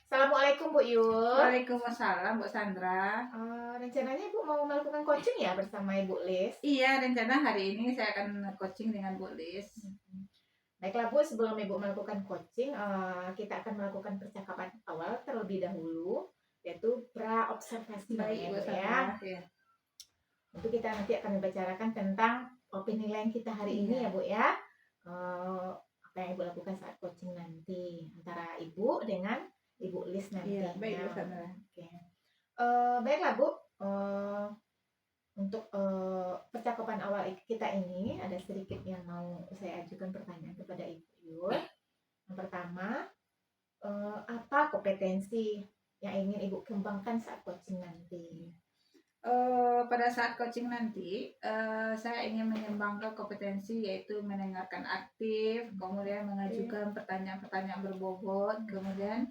Assalamualaikum Bu Yul. Waalaikumsalam, Bu Sandra. Rencananya Ibu mau melakukan coaching ya bersama Ibu Lis? Iya, rencana hari ini saya akan coaching dengan Bu Lis. Baiklah Bu, sebelum Ibu melakukan coaching, kita akan melakukan percakapan awal terlebih dahulu, yaitu pra-observasi Baik, Bu namanya Bu ya. Sandra. Ya. Untuk kita nanti akan membicarakan tentang penilaian kita hari ini ya Bu ya. Apa yang Ibu lakukan saat coaching nanti antara Ibu dengan Ibu Lis nantinya. Iya, baik Bu Sandra. Oke. Baiklah Bu, untuk percakapan awal kita ini ada sedikit yang mau saya ajukan pertanyaan kepada Ibu Yul. Yang pertama, apa kompetensi yang ingin Ibu kembangkan saat coaching nanti? Pada saat coaching nanti, saya ingin mengembangkan kompetensi yaitu mendengarkan aktif, kemudian mengajukan pertanyaan-pertanyaan berbobot, kemudian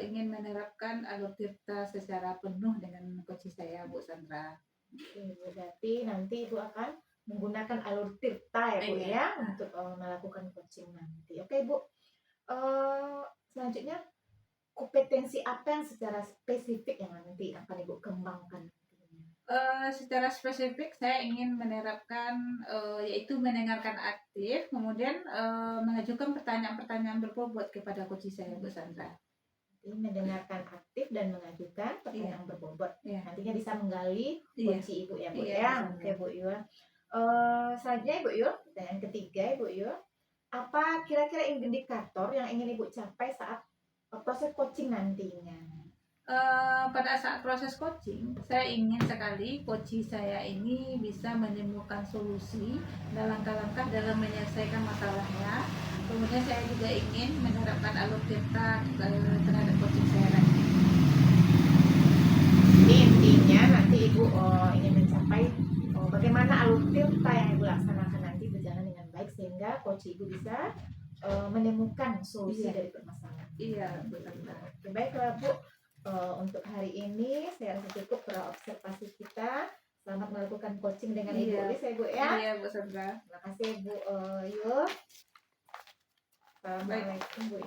ingin menerapkan alur tirta secara penuh dengan coaching saya, Bu Sandra. Oke, berarti nanti Ibu akan menggunakan alur tirta ya Bu ya untuk melakukan coaching nanti. Oke Bu, selanjutnya kompetensi apa yang secara spesifik yang nanti akan Ibu kembangkan? Secara spesifik saya ingin menerapkan yaitu mendengarkan aktif, kemudian mengajukan pertanyaan-pertanyaan berbobot kepada coach saya, Bu Sandra. Mendengarkan aktif dan mengajukan pertanyaan berbobot. Nantinya bisa menggali Iya. kunci Ibu ya Bu Iya, ya. Bu Sandra. Oke Bu Yul. Selanjutnya Ibu Yul, pertanyaan ketiga Ibu Yul. Apa kira-kira indikator yang ingin Ibu capai saat proses coaching nantinya? Pada saat proses coaching, saya ingin sekali coach saya ini bisa menemukan solusi dan langkah-langkah dalam menyelesaikan masalahnya. Kemudian saya juga ingin menerapkan alur tirta terhadap coaching saya nanti. Jadi intinya nanti Ibu ingin mencapai bagaimana alur tirta yang Ibu laksanakan nanti berjalan dengan baik sehingga coach Ibu bisa menemukan solusi dari permasalahan. Iya, benar. Oke, baiklah Bu. Untuk hari ini saya rasa cukup observasi kita. Selamat melakukan coaching dengan Ibu Lis ya Bu ya. Iya, Bu Sandra. Terima kasih Bu Yul. Assalamualaikum Bu.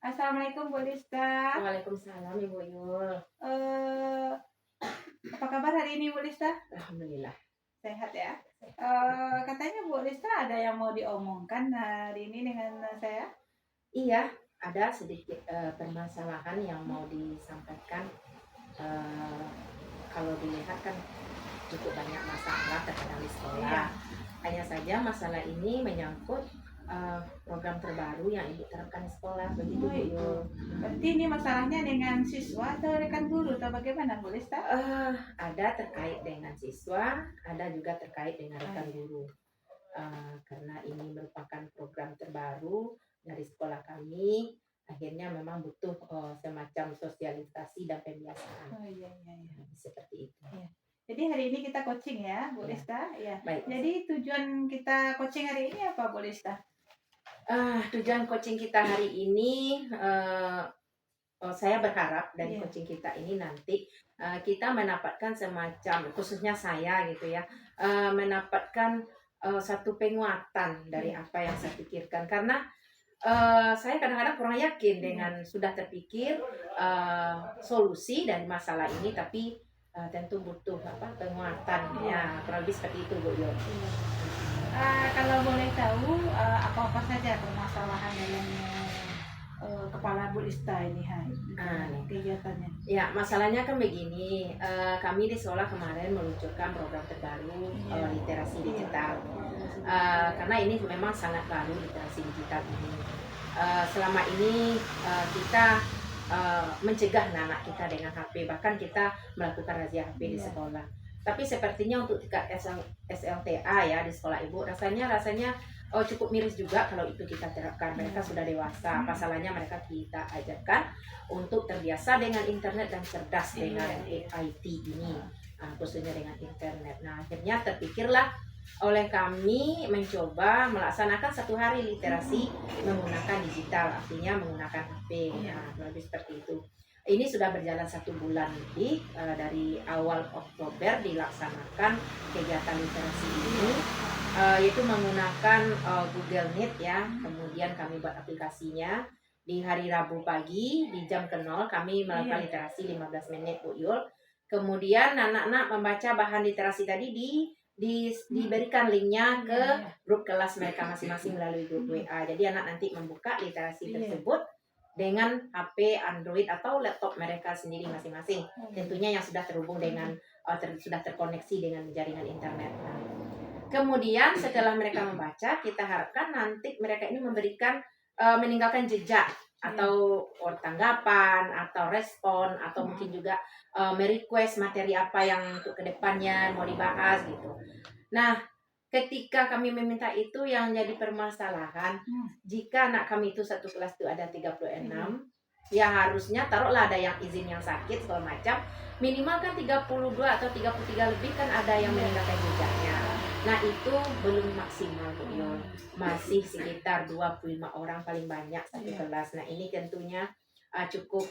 Assalamualaikum Bu Lista. Waalaikumsalam Ibu Yul. Apa kabar hari ini Bu Lista? Alhamdulillah. Sehat ya. Katanya Bu Lista ada yang mau diomongkan hari ini dengan saya? Iya, ada sedikit permasalahan yang mau disampaikan. Kalau dilihat kan cukup banyak masalah terkadang di sekolah. Iya. Hanya saja masalah ini menyangkut program terbaru yang Ibu terapkan di sekolah. Begitu Bu Yul. Berarti ini masalahnya dengan siswa atau rekan guru atau bagaimana Bu Lista? Ada terkait dengan siswa, ada juga terkait dengan rekan guru. Karena ini merupakan program terbaru dari sekolah kami, akhirnya memang butuh semacam sosialisasi dan pembiasaan. Iya. Seperti itu. Iya. Jadi hari ini kita coaching ya, Bu Lista. Ya. Baik. Jadi tujuan kita coaching hari ini apa, Bu Lista? Tujuan coaching kita hari ini, saya berharap dari coaching kita ini nanti kita mendapatkan semacam, khususnya saya gitu ya, mendapatkan satu penguatan dari apa yang saya pikirkan. Karena saya kadang-kadang kurang yakin dengan sudah terpikir solusi dari masalah ini, tapi tentu butuh penguatan. Ya, kurang lebih seperti itu Bu Yul. Kalau boleh tahu apa-apa saja permasalahan dalam kepala Bu Lista ini kegiatannya? Ya, masalahnya kan begini, kami di sekolah kemarin meluncurkan program terbaru literasi digital. Karena ini memang sangat baru literasi digital ini. Selama ini kita mencegah anak kita dengan HP, bahkan kita melakukan razia HP di sekolah. Tapi sepertinya untuk tingkat SLTA ya di sekolah Ibu rasanya cukup miris juga kalau itu kita terapkan. Mereka sudah dewasa, apa salahnya mereka kita ajarkan untuk terbiasa dengan internet dan cerdas dengan IT ini, khususnya dengan internet. Nah, akhirnya terpikirlah oleh kami mencoba melaksanakan 1 hari literasi menggunakan digital, artinya menggunakan HP. Nah, lebih seperti itu. Ini sudah berjalan 1 bulan lebih, dari awal Oktober dilaksanakan kegiatan literasi ini. yaitu menggunakan Google Meet ya. Kemudian kami buat aplikasinya di hari Rabu pagi di jam ke 0 kami melakukan literasi 15 menit Bu Yul. Kemudian anak-anak membaca bahan literasi tadi diberikan linknya ke grup kelas mereka masing-masing melalui grup WA. Jadi anak nanti membuka literasi tersebut dengan HP Android atau laptop mereka sendiri masing-masing. Tentunya yang sudah terhubung dengan sudah terkoneksi dengan jaringan internet. Nah, kemudian setelah mereka membaca, kita harapkan nanti mereka ini memberikan meninggalkan jejak atau tanggapan atau respon atau mungkin juga merequest materi apa yang untuk kedepannya mau dibahas gitu. Nah, ketika kami meminta itu yang jadi permasalahan, jika anak kami itu satu kelas itu ada 36, ya harusnya taruhlah ada yang izin yang sakit segala macam, minimal kan 32 atau 33 lebih kan ada yang meninggalkan jejaknya. Nah, itu belum maksimal Bu Yul. Masih sekitar 25 orang paling banyak satu kelas. Nah, ini tentunya cukup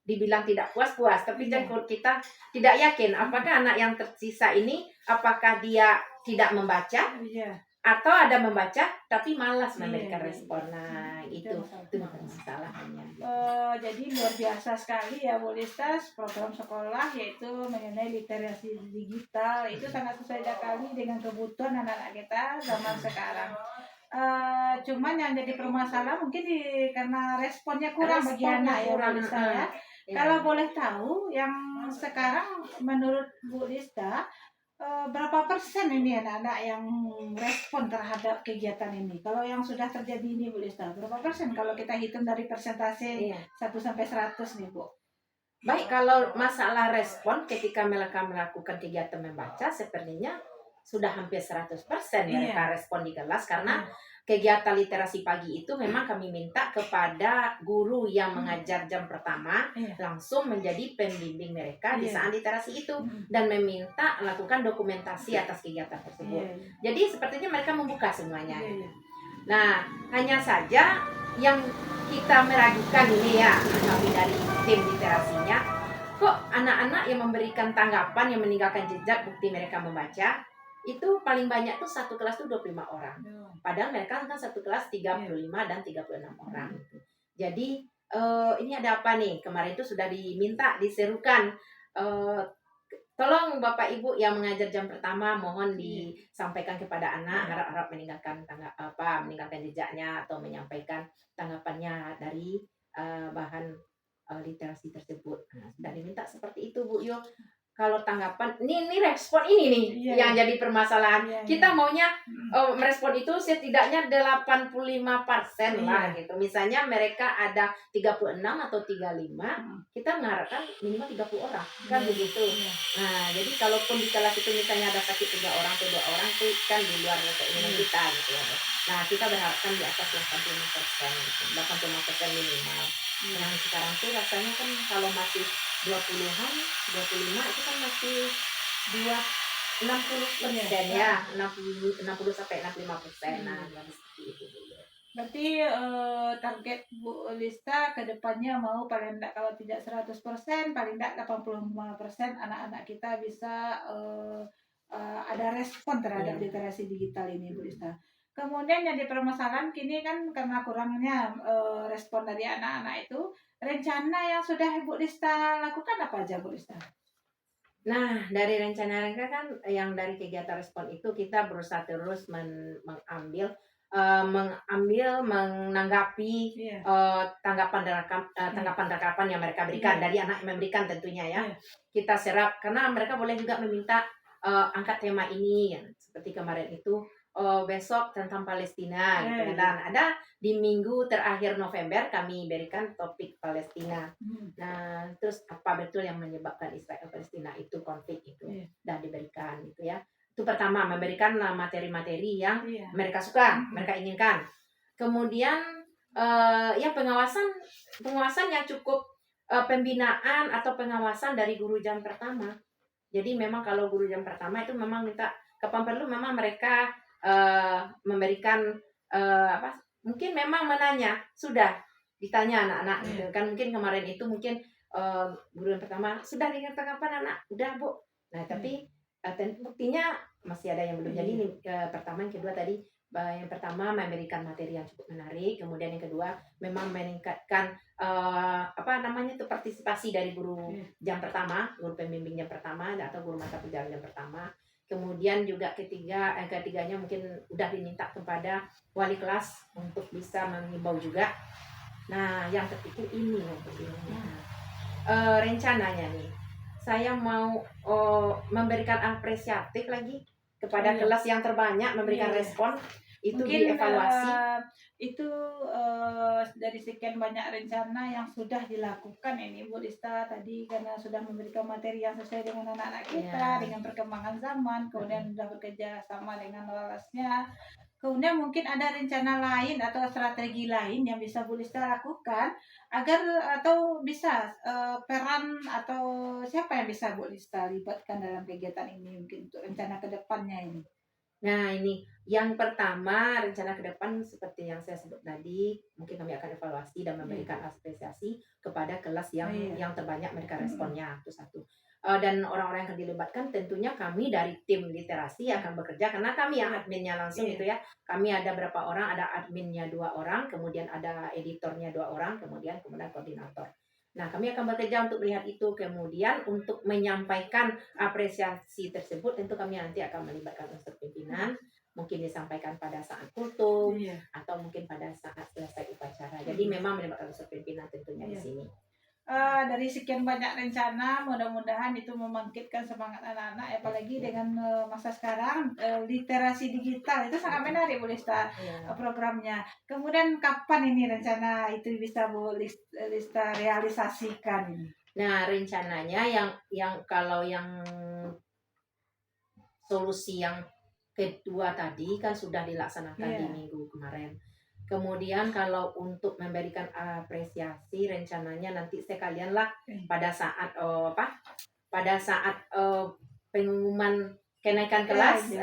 dibilang tidak puas-puas, tapi kita tidak yakin apakah anak yang tersisa ini apakah dia tidak membaca atau ada membaca tapi malas memberikan respon. Nah, itu masalahnya. Jadi luar biasa sekali ya Bu Lista, program sekolah yaitu mengenai literasi digital itu sangat sesuai sekali dengan kebutuhan anak-anak kita zaman sekarang. Cuman yang jadi permasalahan mungkin karena responnya kurang bagi anak ya Bu Lista ya. Kalau boleh tahu yang sekarang menurut Bu Lista berapa persen ini anak-anak yang respon terhadap kegiatan ini? Kalau yang sudah terjadi ini Bu Lista, berapa persen kalau kita hitung dari persentase 1 sampai 100 nih Bu? Baik, kalau masalah respon ketika mereka melakukan kegiatan membaca sepertinya sudah hampir 100% mereka respon di kelas karena kegiatan literasi pagi itu memang kami minta kepada guru yang mengajar jam pertama langsung menjadi pembimbing mereka di saat literasi itu dan meminta melakukan dokumentasi atas kegiatan tersebut. Jadi sepertinya mereka membuka semuanya. Nah, hanya saja yang kita meragukan ini ya, kami dari tim literasinya, kok anak-anak yang memberikan tanggapan yang meninggalkan jejak bukti mereka membaca itu paling banyak tuh satu kelas tuh 25 orang. Padahal mereka kan satu kelas 35 dan 36 orang. Jadi ini ada apa nih? Kemarin itu sudah diserukan tolong Bapak Ibu yang mengajar jam pertama mohon disampaikan kepada anak harap meninggalkan meninggalkan jejaknya atau menyampaikan tanggapannya dari bahan literasi tersebut. Nah, sudah diminta seperti itu Bu Yul. Kalau tanggapan ini respon ini nih yang jadi permasalahan. Kita maunya merespon itu setidaknya 85% lah gitu. Misalnya mereka ada 36 atau 35, kita mengharapkan minimal 30 orang kan begitu. Nah, jadi kalaupun di kelas itu misalnya ada sakit 3 orang atau 2 orang itu kan di luar keinginan kita gitu ya. Nah, kita berharapkan di atas 85% gitu. 85% minimal. Yang sekarang tuh rasanya kan kalau masih 20-an, 25 itu kan masih 60% ya, 60 sampai 65%. Nah, seperti itu. Berarti target Bu Lista ke depannya mau paling enggak kalau tidak 100%, paling enggak 85% anak-anak kita bisa ada respon terhadap literasi digital ini Bu Lista. Kemudian yang dipermasalahan kini kan karena kurangnya respon dari anak-anak itu, rencana yang sudah Bu Lista lakukan apa aja Bu Lista? Nah, dari rencana mereka kan yang dari kegiatan respon itu kita berusaha terus menanggapi tanggapan yang mereka berikan dari anak yang memberikan tentunya ya. Kita serap karena mereka boleh juga meminta angkat tema ini seperti kemarin itu besok tentang Palestina gitu. Dan ada di minggu terakhir November kami berikan topik Palestina. Nah, terus apa betul yang menyebabkan Israel Palestina itu konflik itu dan diberikan gitu ya. Itu pertama memberikan materi-materi yang mereka suka, mereka inginkan. Kemudian ya pengawasan yang cukup pembinaan atau pengawasan dari guru jam pertama. Jadi memang kalau guru jam pertama itu memang minta kapan perlu memang mereka memberikan mungkin memang menanya sudah ditanya anak-anak gitu kan mungkin kemarin itu mungkin guru yang pertama sudah dengar tanggapan anak udah Bu. Nah tapi buktinya masih ada yang belum jadi. Iya. Nih, pertama, yang kedua tadi, yang pertama memberikan materi yang cukup menarik, kemudian yang kedua memang meningkatkan partisipasi dari guru Iya. jam pertama, guru pembimbing jam pertama atau guru mata pelajaran jam pertama. Kemudian juga ketiganya mungkin udah diminta kepada wali kelas untuk bisa mengimbau juga. Nah, yang ketiga ini untuk ini. Rencananya nih, saya mau memberikan apresiatif lagi kepada kelas yang terbanyak memberikan respon. Itu Mungkin dievaluasi. itu dari sekian banyak rencana yang sudah dilakukan ini Bu Lista tadi, karena sudah memberikan materi yang sesuai dengan anak-anak kita, dengan perkembangan zaman, kemudian sudah bekerja sama dengan walasnya. Kemudian mungkin ada rencana lain atau strategi lain yang bisa Bu Lista lakukan agar atau bisa peran atau siapa yang bisa Bu Lista libatkan dalam kegiatan ini mungkin untuk rencana kedepannya ini. Nah, ini yang pertama, rencana ke depan seperti yang saya sebut tadi, mungkin kami akan evaluasi dan memberikan apresiasi kepada kelas yang terbanyak memberikan responnya, itu satu. Dan orang-orang yang akan dilibatkan tentunya kami dari tim literasi akan bekerja, karena kami yang adminnya langsung gitu ya. Kami ada berapa orang, ada adminnya 2 orang, kemudian ada editornya 2 orang, kemudian koordinator. Nah, kami akan bekerja untuk melihat itu, kemudian untuk menyampaikan apresiasi tersebut tentu kami nanti akan melibatkan unsur pimpinan, mungkin disampaikan pada saat kultum atau mungkin pada saat selesai upacara. Jadi memang melibatkan unsur pimpinan tentunya di sini. Dari sekian banyak rencana, mudah-mudahan itu membangkitkan semangat anak-anak, apalagi dengan masa sekarang literasi digital itu sangat menarik Bu Lista programnya. Kemudian kapan ini rencana itu bisa Bu Lista realisasikan ini? Nah, rencananya yang kalau yang solusi yang kedua tadi kan sudah dilaksanakan di minggu kemarin. Kemudian kalau untuk memberikan apresiasi, rencananya nanti sekalianlah pada saat pengumuman kenaikan kelas,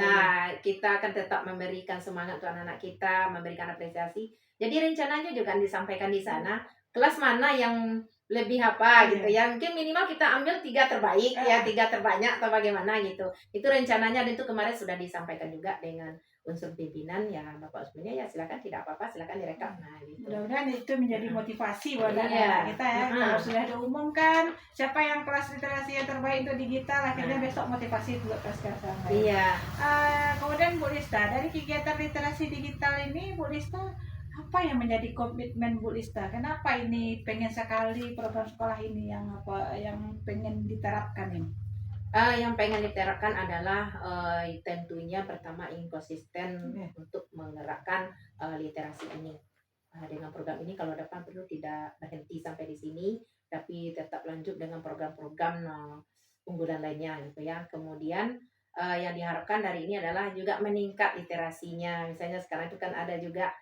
kita akan tetap memberikan semangat untuk anak-anak kita, memberikan apresiasi. Jadi rencananya juga disampaikan di sana kelas mana yang lebih gitu ya, mungkin minimal kita ambil 3 terbaik 3 terbanyak atau bagaimana gitu. Itu rencananya, dan itu kemarin sudah disampaikan juga dengan unsur pimpinan ya. Bapak Usmanya ya silakan, tidak apa-apa, silakan direkam. Nah, gitu. Mudah-mudahan itu menjadi motivasi buat anak-anak kita ya. Kalau sudah diumumkan siapa yang kelas literasi yang terbaik untuk digital, akhirnya besok motivasi juga kelas-kelas yang lain. Kemudian Bu Lista, dari kegiatan literasi digital ini Bu Lista, apa yang menjadi komitmen Bu Lista? Kenapa ini pengen sekali program sekolah ini yang pengen diterapkan ini? Yang pengen diterapkan adalah tentunya pertama ingin konsisten untuk menggerakkan literasi ini. Dengan program ini kalau depan perlu tidak berhenti sampai di sini, tapi tetap lanjut dengan program-program unggulan lainnya gitu ya. Kemudian yang diharapkan dari ini adalah juga meningkat literasinya. Misalnya sekarang itu kan ada juga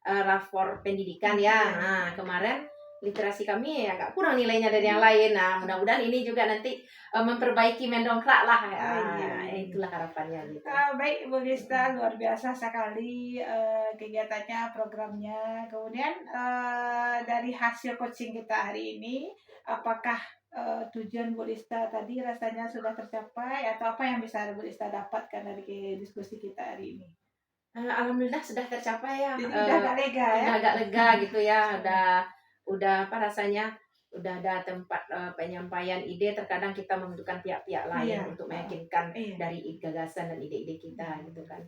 rapor pendidikan ya. Nah, kemarin literasi kami agak kurang nilainya dari yang lain. Nah, mudah-mudahan ini juga nanti memperbaiki, mendongkrak lah. Itulah harapannya gitu. Baik Bu Lista, luar biasa sekali kegiatannya, programnya. Kemudian dari hasil coaching kita hari ini, apakah tujuan Bu Lista tadi rasanya sudah tercapai, atau apa yang bisa Bu Lista dapatkan dari diskusi kita hari ini? Alhamdulillah sudah tercapai ya. Udah agak lega ya. Udah agak lega gitu ya. Udah apa rasanya? Udah ada tempat penyampaian ide. Terkadang kita membutuhkan pihak-pihak lain untuk meyakinkan dari gagasan dan ide-ide kita gitu kan.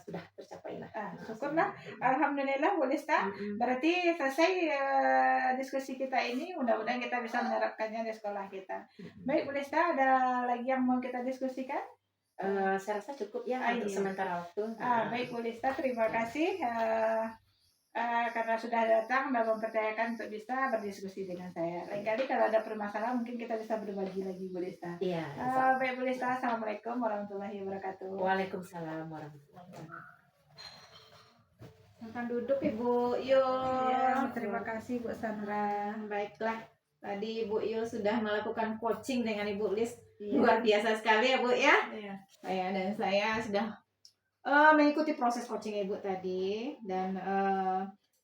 Sudah tercapai lah. Syukurlah, alhamdulillah Bu Lista. Berarti selesai diskusi kita ini. Mudah-mudahan kita bisa menerapkannya di sekolah kita. Baik Bu Lista, ada lagi yang mau kita diskusikan? Saya rasa cukup ya untuk sementara waktu. Baik Bu Lista, terima kasih karena sudah datang dan mempercayakan untuk bisa berdiskusi dengan saya. Lain kali kalau ada permasalahan mungkin kita bisa berbagi lagi Bu Lista. Baik Bu Lista, assalamualaikum warahmatullahi wabarakatuh. Waalaikumsalam warahmatullahi wabarakatuh. Silahkan duduk Ibu Yul. Terima kasih Bu Sandra. Baiklah, tadi Ibu Yul sudah melakukan coaching dengan Ibu Lis. Luar biasa sekali ya Bu ya. Saya sudah mengikuti proses coaching Ibu tadi, dan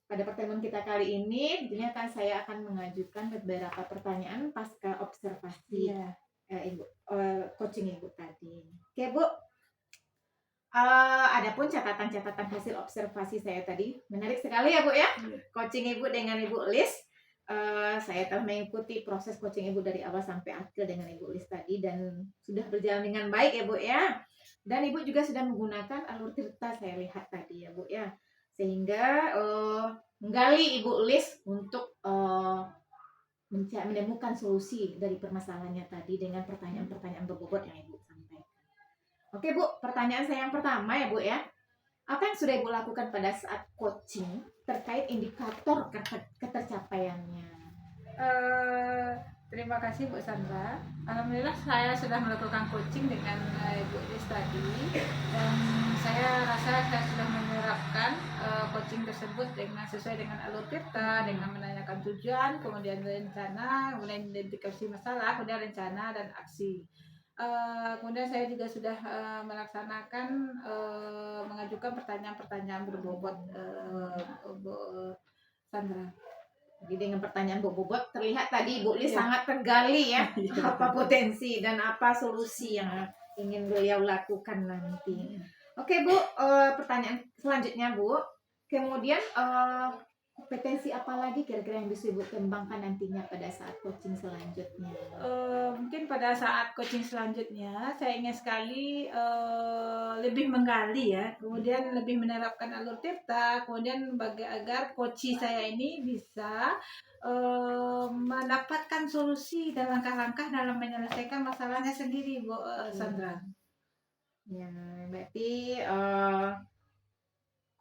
pada pertemuan kita kali ini tentunya saya akan mengajukan beberapa pertanyaan pasca observasi Ibu Adapun catatan-catatan hasil observasi saya tadi menarik sekali ya Bu ya. Coaching Ibu dengan Ibu Lis. Saya telah mengikuti proses coaching Ibu dari awal sampai akhir dengan Ibu Lis tadi dan sudah berjalan dengan baik ya Bu ya. Dan Ibu juga sudah menggunakan alur tirta saya lihat tadi ya Bu ya. Sehingga menggali Ibu Lis untuk menemukan solusi dari permasalahannya tadi dengan pertanyaan-pertanyaan berbobot yang Ibu sampaikan. Oke Bu, pertanyaan saya yang pertama ya Bu ya. Apa yang sudah Ibu lakukan pada saat coaching terkait indikator ketercapaiannya? Terima kasih Bu Sandra. Alhamdulillah saya sudah melakukan coaching dengan Ibu Lis tadi dan saya rasa saya sudah menerapkan coaching tersebut sesuai dengan alur tirta, dengan menanyakan tujuan, kemudian rencana, kemudian identifikasi masalah, kemudian rencana dan aksi. Kemudian saya juga sudah melaksanakan mengajukan pertanyaan-pertanyaan berbobot Bu Sandra. Jadi dengan pertanyaan berbobot terlihat tadi Ibu Lis Iya. sangat tergali ya apa potensi dan apa solusi yang ingin beliau lakukan nanti. Oke Bu, pertanyaan selanjutnya Bu. Kemudian kompetensi apa lagi kira-kira yang bisa Ibu kembangkan nantinya pada saat coaching selanjutnya? Mungkin pada saat coaching selanjutnya saya ingin sekali lebih menggali ya, kemudian lebih menerapkan alur tirta, kemudian agar coaching saya ini bisa mendapatkan solusi dan langkah-langkah dalam menyelesaikan masalahnya sendiri, Bu Sandra. Ya, berarti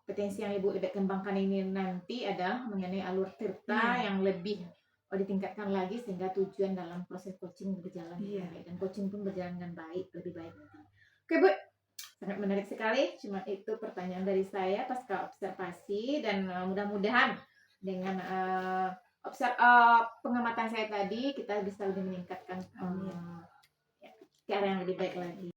kompetensi yang Ibu kembangkan ini nanti adalah mengenai alur tirta yang lebih ditingkatkan lagi sehingga tujuan dalam proses coaching berjalan dengan baik dan coaching pun berjalan dengan baik, lebih baik nanti. Oke Bu, sangat menarik sekali. Cuma itu pertanyaan dari saya pasca observasi dan mudah-mudahan dengan pengamatan saya tadi kita bisa lebih meningkatkan ke arah yang lebih baik lagi.